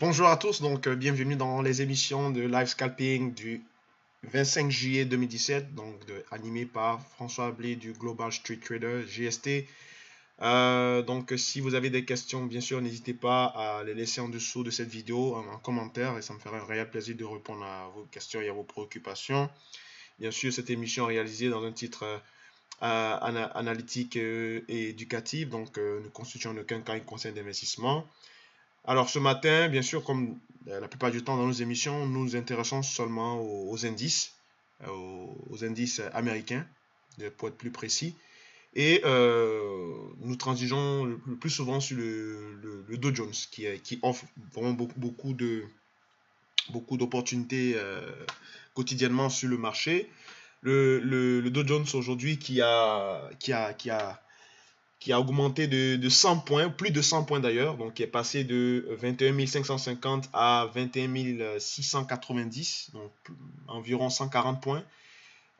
Bonjour à tous, bienvenue dans les émissions de live scalping du 25 juillet 2017, animé par François Blé du Global Street Trader GST. Si vous avez des questions, bien sûr, n'hésitez pas à les laisser en dessous de cette vidéo en commentaire et ça me ferait un réel plaisir de répondre à vos questions et à vos préoccupations. Bien sûr, cette émission est réalisée dans un titre analytique et éducatif, ne constituant en aucun cas un conseil d'investissement. Alors ce matin, bien sûr, comme la plupart du temps dans nos émissions, nous nous intéressons seulement aux indices, aux indices américains, pour être plus précis. Et nous transigeons le plus souvent sur le Dow Jones, qui offre vraiment beaucoup d'opportunités quotidiennement sur le marché. Le Dow Jones aujourd'hui qui a augmenté de 100 points, plus de 100 points d'ailleurs, donc qui est passé de 21 550 à 21 690, donc environ 140 points.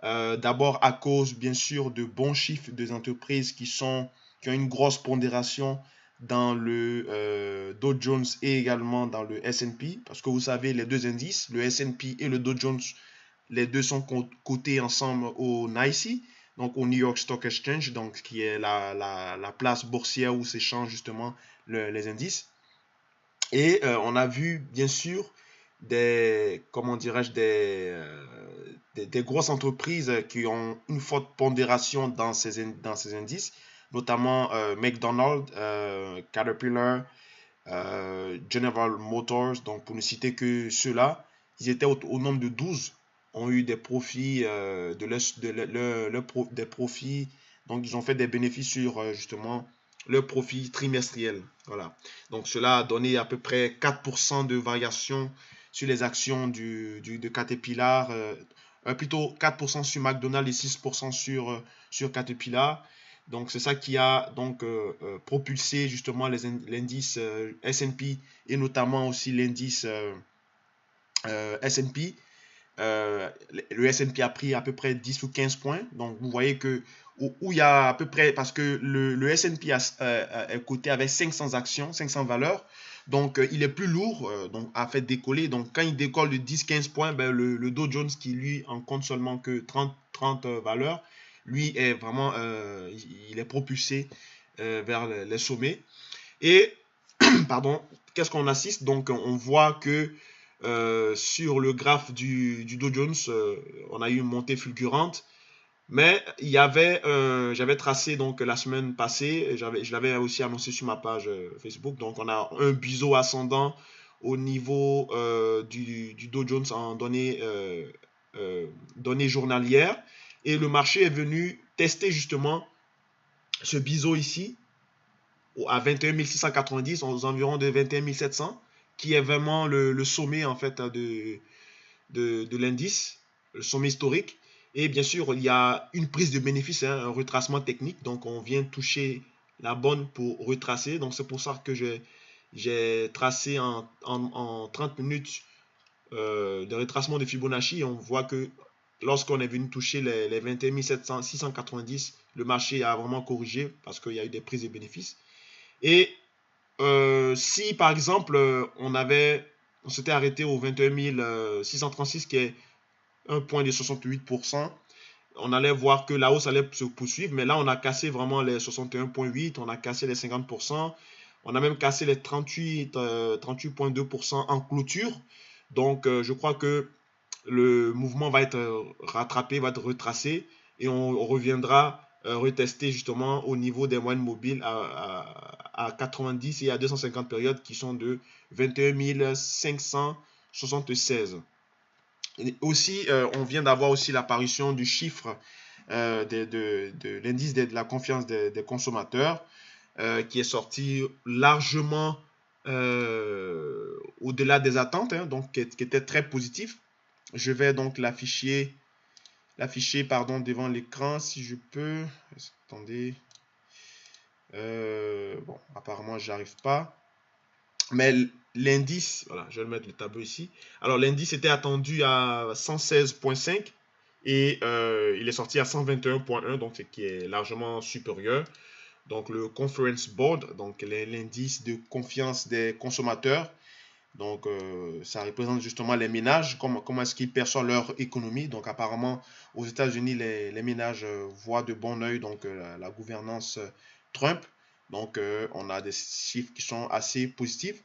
D'abord à cause, bien sûr, de bons chiffres des entreprises qui ont une grosse pondération dans le Dow Jones et également dans le S&P, parce que vous savez, les deux indices, le S&P et le Dow Jones, les deux sont cotés ensemble au NYSE, donc au New York Stock Exchange, donc qui est la place boursière où s'échangent justement les indices. Et on a vu bien sûr comment dirais-je, des grosses entreprises qui ont une forte pondération dans ces indices, notamment McDonald's, Caterpillar, General Motors, donc pour ne citer que ceux-là, ils étaient au nombre de 12, ont eu des profits, des profits, donc ils ont fait des bénéfices sur justement leur profit trimestriel. Voilà. Donc cela a donné à peu près 4% de variation sur les actions de Caterpillar, plutôt 4% sur McDonald's et 6% sur Caterpillar. Donc c'est ça qui a propulsé justement l'indice S&P et notamment aussi l'indice S&P. Le S&P a pris à peu près 10 ou 15 points. Donc vous voyez que où il y a à peu près, parce que le S&P est coté avec 500 actions, 500 valeurs. Donc il est plus lourd, donc a fait décoller. Donc quand il décolle de 10-15 points, ben, le Dow Jones qui lui en compte seulement que 30 valeurs, lui est vraiment, il est propulsé vers les sommets. Et, pardon, qu'est-ce qu'on assiste? Donc on voit que sur le graphe du Dow Jones, on a eu une montée fulgurante. Mais j'avais tracé donc la semaine passée, je l'avais aussi annoncé sur ma page Facebook. Donc on a un biseau ascendant au niveau du Dow Jones en données journalières. Et le marché est venu tester justement ce biseau ici à 21 690, aux environs de 21 700, qui est vraiment le sommet en fait de l'indice, le sommet historique. Et bien sûr, il y a une prise de bénéfice, hein, un retracement technique. Donc, on vient toucher la bonne pour retracer. Donc, c'est pour ça que j'ai tracé en 30 minutes de retracement de Fibonacci. On voit que lorsqu'on est venu toucher les 21 690, le marché a vraiment corrigé parce qu'il y a eu des prises de bénéfices. Et si par exemple on s'était arrêté au 21 636 qui est un point de 68%, on allait voir que la hausse allait se poursuivre, mais là on a cassé vraiment les 61,8, on a cassé les 50%, on a même cassé les 38,2% en clôture. Donc je crois que le mouvement va être rattrapé, va être retracé et on reviendra retester justement au niveau des moyennes mobiles à 90 et à 250 périodes qui sont de 21 576. Et aussi, on vient d'avoir aussi l'apparition du chiffre de l'indice de la confiance des consommateurs qui est sorti largement au-delà des attentes, hein, donc qui était très positif. Je vais donc l'afficher devant l'écran si je peux. Attendez. Bon, apparemment, j'arrive pas. Mais l'indice, voilà, je vais mettre le tableau ici. Alors, l'indice était attendu à 116,5 et il est sorti à 121,1, donc ce qui est largement supérieur. Donc, le Conference Board, donc l'indice de confiance des consommateurs, Donc, ça représente justement les ménages, comment est-ce qu'ils perçoivent leur économie. Donc, apparemment, aux États-Unis, les ménages voient de bon oeil donc, la gouvernance Trump. Donc, on a des chiffres qui sont assez positifs.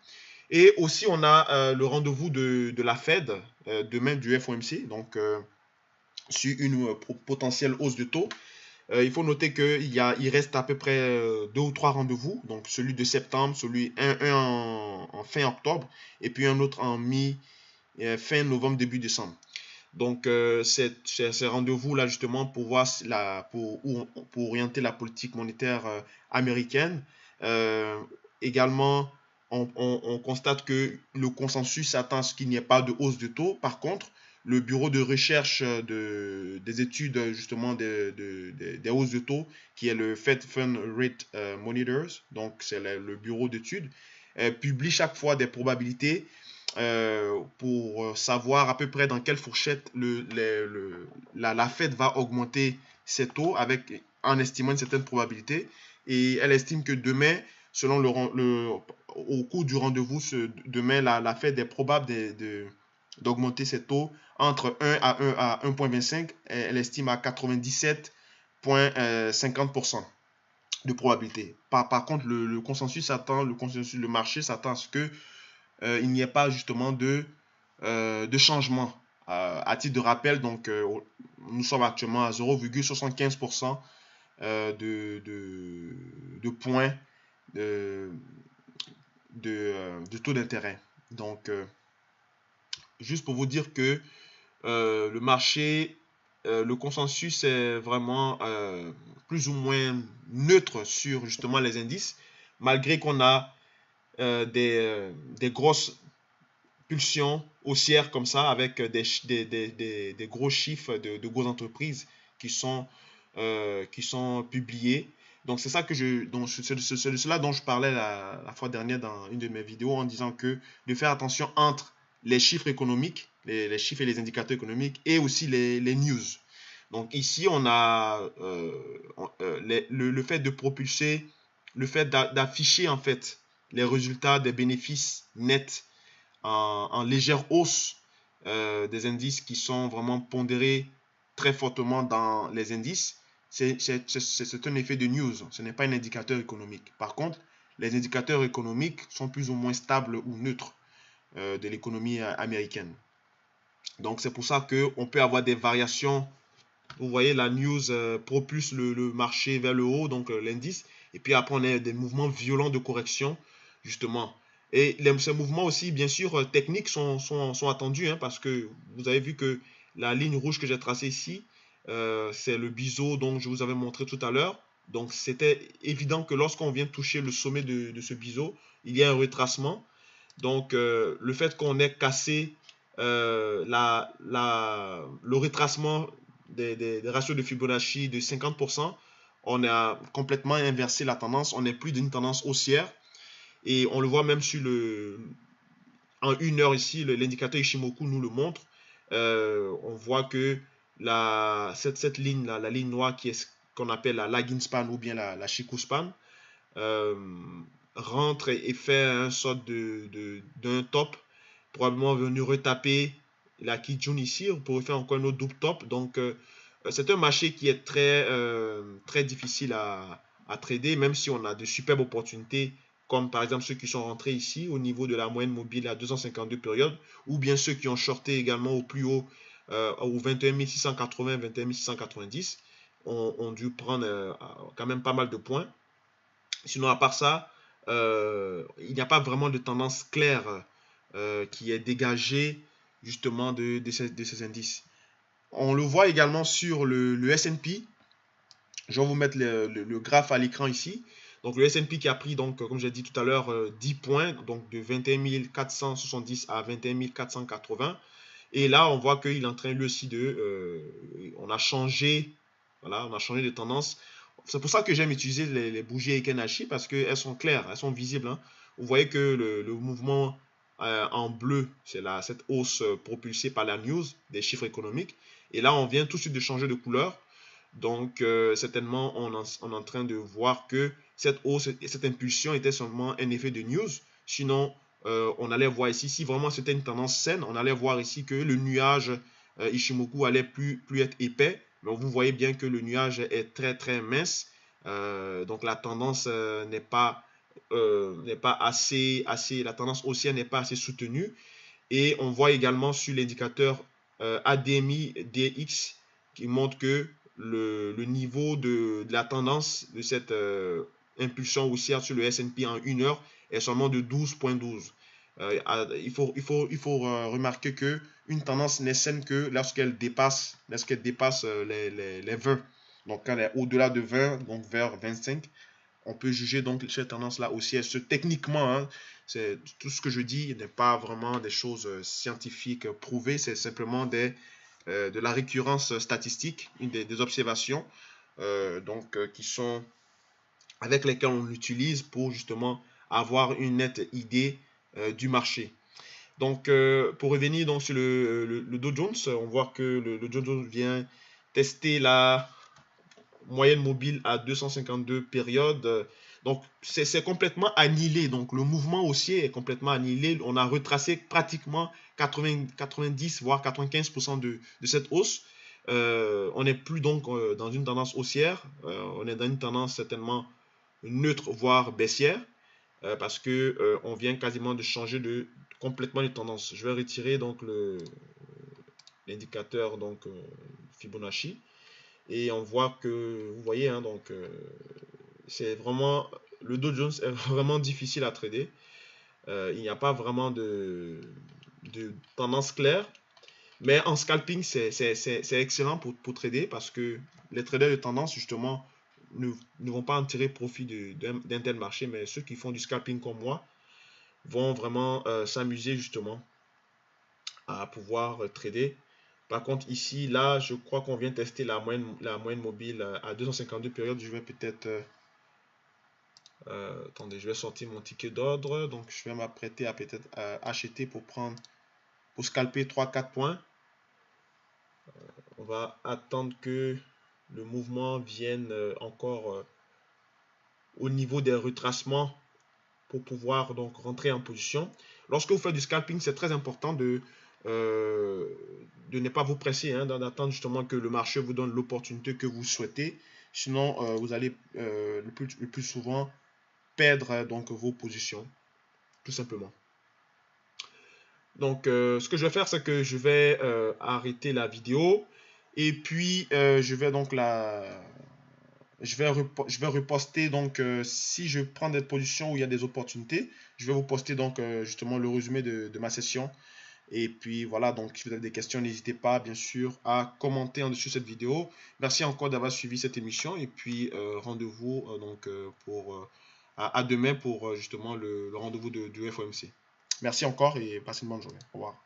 Et aussi, on a le rendez-vous de la Fed, demain du FOMC, donc sur une potentielle hausse de taux. Il faut noter qu'il reste à peu près 2 ou 3 rendez-vous. Donc celui de septembre, un en fin octobre et puis un autre en fin novembre, début décembre. Donc ces rendez-vous-là justement pour voir pour orienter la politique monétaire américaine. Également, on constate que le consensus s'attend à ce qu'il n'y ait pas de hausse de taux. Par contre, le bureau de recherche des études justement des hausses de taux, qui est le Fed Fund Rate Monitors, donc c'est le bureau d'études, publie chaque fois des probabilités pour savoir à peu près dans quelle fourchette la Fed va augmenter ses taux en estimant une certaine probabilité. Et elle estime que demain, selon au cours du rendez-vous, demain, la Fed est probable d'augmenter ses taux entre 1 à 1,25. Elle estime à 97,50% de probabilité. Par contre, le marché s'attend à ce que il n'y ait pas justement de changement. À titre de rappel, donc, nous sommes actuellement à 0,75% de points de, de taux d'intérêt. Donc, juste pour vous dire que le marché, le consensus est vraiment plus ou moins neutre sur justement les indices, malgré qu'on a des grosses pulsions haussières comme ça, avec des gros chiffres de grosses entreprises qui sont publiés. Donc c'est ça c'est de cela dont je parlais la fois dernière dans une de mes vidéos, en disant que de faire attention entre les chiffres économiques, les chiffres et les indicateurs économiques, et aussi les news. Donc ici, on a le fait de propulser, le fait d'afficher en fait les résultats des bénéfices nets en légère hausse des indices qui sont vraiment pondérés très fortement dans les indices. C'est un effet de news, ce n'est pas un indicateur économique. Par contre, les indicateurs économiques sont plus ou moins stables ou neutres de l'économie américaine. Donc c'est pour ça qu'on peut avoir des variations. Vous voyez, la news propulse le marché vers le haut, donc l'indice. Et puis après, on a des mouvements violents de correction, justement. Et ces mouvements aussi, bien sûr, techniques sont attendus, hein, parce que vous avez vu que la ligne rouge que j'ai tracée ici, c'est le biseau dont je vous avais montré tout à l'heure. Donc c'était évident que lorsqu'on vient toucher le sommet de ce biseau, il y a un retracement. Donc le fait qu'on ait cassé le retracement des ratios de Fibonacci de 50%, on a complètement inversé la tendance. On n'est plus d'une tendance haussière. Et on le voit même en 1 heure ici, l'indicateur Ishimoku nous le montre. On voit que cette ligne, la ligne noire qui est ce qu'on appelle la lagging span ou bien la Chikou span, rentre et fait un sorte d'un top, probablement venu retaper la Kijun ici pour faire encore un autre double top. Donc c'est un marché qui est très difficile à trader, même si on a de superbes opportunités, comme par exemple ceux qui sont rentrés ici au niveau de la moyenne mobile à 252 périodes, ou bien ceux qui ont shorté également au plus haut, au 21 680, 21 690, ont dû prendre quand même pas mal de points. Sinon, à part ça, il n'y a pas vraiment de tendance claire qui est dégagée justement de ces indices. On le voit également sur le S&P. Je vais vous mettre le graphe à l'écran ici. Donc le S&P qui a pris, donc, comme j'ai dit tout à l'heure, 10 points, donc de 21 470 à 21 480. Et là, on voit qu'il est en train lui aussi on a changé, voilà, on a changé de tendance. C'est pour ça que j'aime utiliser les bougies Heiken Ashi, parce qu'elles sont claires, elles sont visibles, hein. Vous voyez que le mouvement en bleu, c'est cette hausse propulsée par la news, des chiffres économiques. Et là, on vient tout de suite de changer de couleur. Donc, certainement, on est en train de voir que cette hausse et cette impulsion était seulement un effet de news. Sinon, on allait voir ici, si vraiment c'était une tendance saine, on allait voir ici que le nuage Ichimoku allait plus être épais. Mais vous voyez bien que le nuage est très mince. Donc la tendance n'est pas assez, la tendance haussière n'est pas assez soutenue. Et on voit également sur l'indicateur ADMI DX qui montre que le niveau de la tendance de cette impulsion haussière sur le S&P en 1 heure est seulement de 12,12. Il faut remarquer que une tendance n'est saine que lorsqu'elle dépasse les 20. Donc quand elle est au-delà de 20, donc vers 25, on peut juger donc cette tendance-là haussière. Techniquement, hein, tout ce que je dis n'est pas vraiment des choses scientifiques prouvées, c'est simplement de la récurrence statistique, des observations qui sont avec lesquelles on l'utilise pour justement avoir une nette idée du marché. Donc, pour revenir donc, sur le Dow Jones, on voit que le Dow Jones vient tester la moyenne mobile à 252 périodes. Donc, c'est complètement annihilé. Donc, le mouvement haussier est complètement annihilé. On a retracé pratiquement 90 voire 95% de cette hausse. On n'est plus donc dans une tendance haussière. On est dans une tendance certainement neutre, voire baissière. Parce que on vient quasiment de changer complètement de tendance. Je vais retirer donc l'indicateur Fibonacci. Et on voit que, vous voyez, hein, donc c'est vraiment, le Dow Jones est vraiment difficile à trader. Il n'y a pas vraiment de tendance claire. Mais en scalping, c'est excellent pour trader parce que les traders de tendance, justement, ne vont pas en tirer profit d'un tel marché. Mais ceux qui font du scalping comme moi vont vraiment s'amuser justement à pouvoir trader. Par contre, ici, là, je crois qu'on vient tester la moyenne mobile à 252 périodes. Je vais peut-être... attendez, je vais sortir mon ticket d'ordre. Donc, je vais m'apprêter à peut-être acheter pour scalper 3-4 points. On va attendre que le mouvement vienne encore au niveau des retracements pour pouvoir donc rentrer en position. Lorsque vous faites du scalping, c'est très important de ne pas vous presser, hein, d'attendre justement que le marché vous donne l'opportunité que vous souhaitez. Sinon, vous allez le plus souvent perdre donc vos positions, tout simplement. Donc, ce que je vais faire, c'est que je vais arrêter la vidéo et puis je vais donc je vais reposter donc si je prends des positions où il y a des opportunités, je vais vous poster donc justement le résumé de ma session. Et puis voilà, donc si vous avez des questions, n'hésitez pas bien sûr à commenter en dessous cette vidéo. Merci encore d'avoir suivi cette émission et puis rendez-vous à demain pour justement le rendez-vous du FOMC. Merci encore et passez une bonne journée. Au revoir.